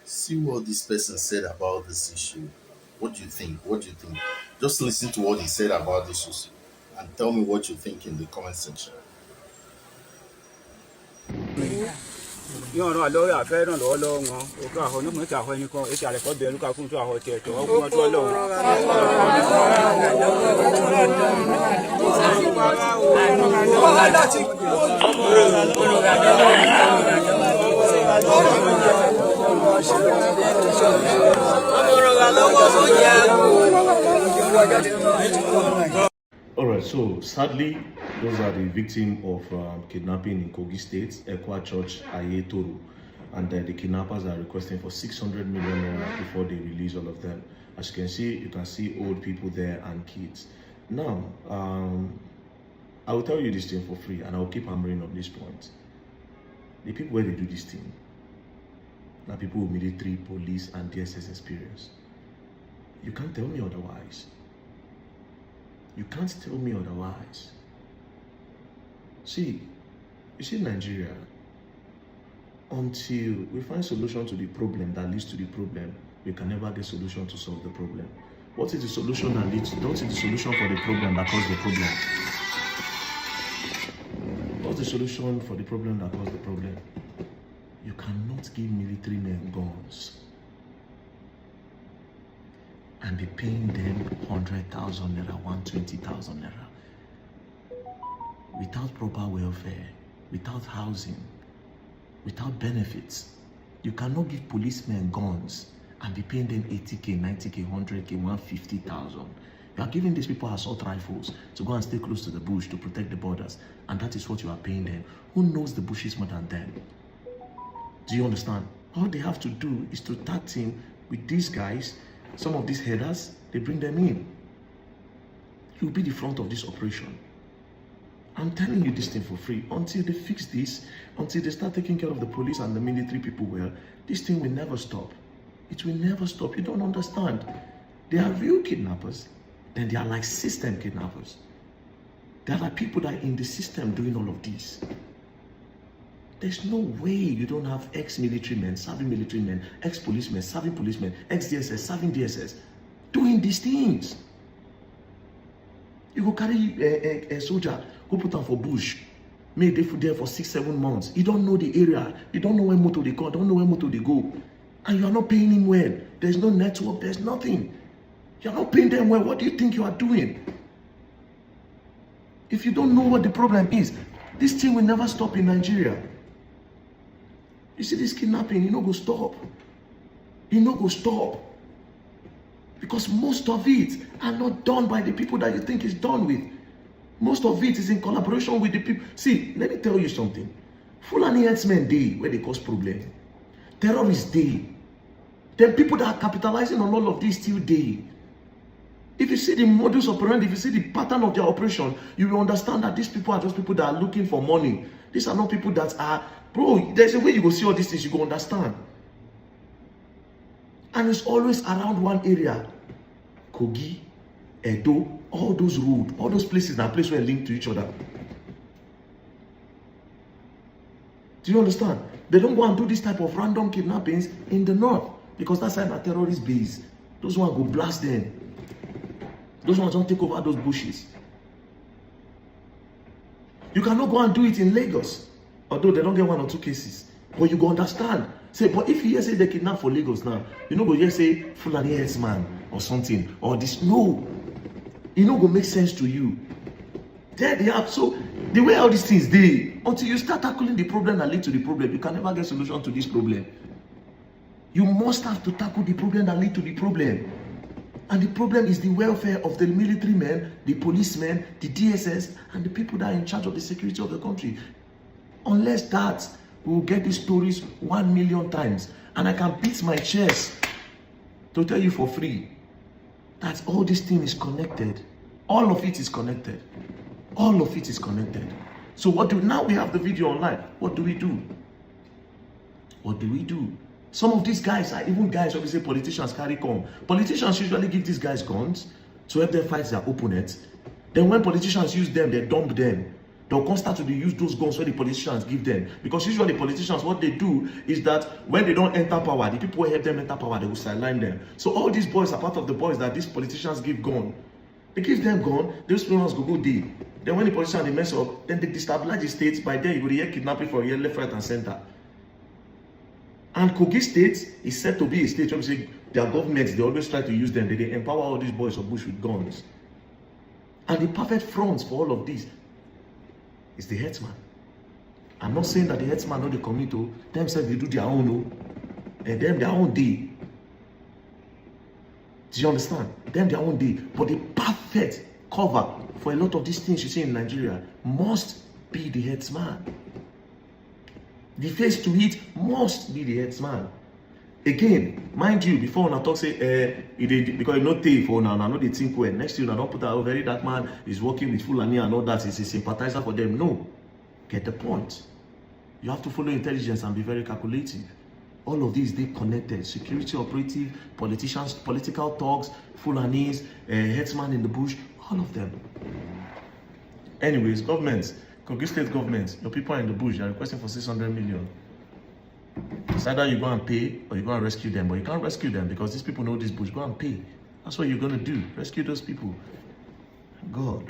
See what this person said about this issue. What do you think? What do you think? Just listen to what he said about this issue and tell me what you think in the comment section. yóò rán àlọ́ àfẹ́ ràn lọ́wọ́ lọ́wọ́ wọn òkú àhọ́ ní mọ̀ọ́kì àhọ́ ẹni kan èsì àrẹ̀kọ́ bẹ̀rù ká fún tó àhọ́ tiẹ̀ tó wọ́n fún ọjọ́ lọ́wọ́. All right, so sadly, those are the victims of kidnapping in Kogi State, Ekwa Church, Ayetoro, and the kidnappers are requesting for 600 million naira before they release all of them. As you can see old people there and kids. Now, I will tell you this thing for free, and I will keep hammering on this point. The people where they do this thing, now people with military, police, and DSS experience. You can't tell me otherwise. You can't tell me otherwise. See, you see Nigeria, until we find solution to the problem that leads to the problem, we can never get solution to solve the problem. What is the solution that leads? What is the solution for the problem that caused the problem? What's the solution for the problem that caused the problem? You cannot give military men guns and be paying them 100,000 naira, 120,000 naira. Without proper welfare, without housing, without benefits. You cannot give policemen guns and be paying them 80k, 90k, 100k, 150,000. You are giving these people assault rifles to go and stay close to the bush to protect the borders, and that is what you are paying them. Who knows the bushes more than them? Do you understand? All they have to do is to tag team with these guys. Some of these headers, they bring them in. You'll be the front of this operation. I'm telling you this thing for free. Until they fix this, until they start taking care of the police and the military people well, this thing will never stop. It will never stop. You don't understand. They are real kidnappers. Then they are like system kidnappers. They are like people that are in the system doing all of this. There's no way you don't have ex-military men, serving military men, ex-policemen, serving policemen, ex-DSS, serving DSS, doing these things. You go carry a soldier, go put him for bush, make they there for 6-7 months. You don't know the area. You don't know where motor they go, don't know where motor they go. And you are not paying him well. There's no network, there's nothing. You are not paying them well. What do you think you are doing? If you don't know what the problem is, this thing will never stop in Nigeria. You see this kidnapping, you know go stop. You know go stop. Because most of it are not done by the people that you think is done with. Most of it is in collaboration with the people. See, let me tell you something. Fulani herdsmen day where they cause problem. Terrorists day. Then people that are capitalizing on all of this still day. If you see the modus operandi, if you see the pattern of their operation, you will understand that these people are just people that are looking for money. These are not people that are, bro, there's a way you go see all these things, you go understand. And it's always around one area. Kogi, Edo, all those roads, all those places are places where linked to each other. Do you understand? They don't go and do this type of random kidnappings in the north because that's a terrorist base. Those ones go blast them. Those ones don't take over those bushes. You cannot go and do it in Lagos, although they don't get 1 or 2 cases. But you go understand. Say, but if you hear say they kidnap for Lagos now, you know go hear say Fulani herdsman or something or this. No, it no go make sense to you. There they have. So the way all these things they until you start tackling the problem that lead to the problem, you can never get solution to this problem. You must have to tackle the problem that lead to the problem. And the problem is the welfare of the military men, the policemen, the DSS, and the people that are in charge of the security of the country. Unless that, we will get these stories 1 million times. And I can beat my chest to tell you for free that all this thing is connected. All of it is connected. All of it is connected. So now we have the video online. What do we do? What do we do? Some of these guys are even guys, obviously politicians carry gun. Politicians usually give these guys guns to help them fight their opponents. Then when politicians use them, they dump them. They'll come start to use those guns where the politicians give them. Because usually politicians, what they do is that when they don't enter power, the people who help them enter power, they will sideline them. So all these boys are part of the boys that these politicians give gun. They give them gun, those people go deal. Then when the politicians they mess up, then they destabilize the states. By then you will hear kidnapping for a year left, right, and center. And Kogi State is said to be a state where their governments, they always try to use them. They empower all these boys of bush with guns. And the perfect front for all of this is the headsman. I'm not saying that the headsman know the community, themselves they do their own, and them their own day. Do you understand? Them their own day. But the perfect cover for a lot of these things you see in Nigeria must be the headsman. The face to hit must be the headsman. Again, mind you, before I talk say, because you know take for now, I know they think well. Next year, I don't put out very that man is working with Fulani and all that. Is a sympathizer for them. No, get the point. You have to follow intelligence and be very calculative. All of these they connected. Security operative, politicians, political thugs, Fulanis, headsman in the bush, all of them. Anyways, governments, Kogi State government, your people are in the bush. They are requesting for 600 million. It's either you go and pay or you go and rescue them, but you can't rescue them because these people know this bush. Go and pay. That's what you're gonna do. Rescue those people. God.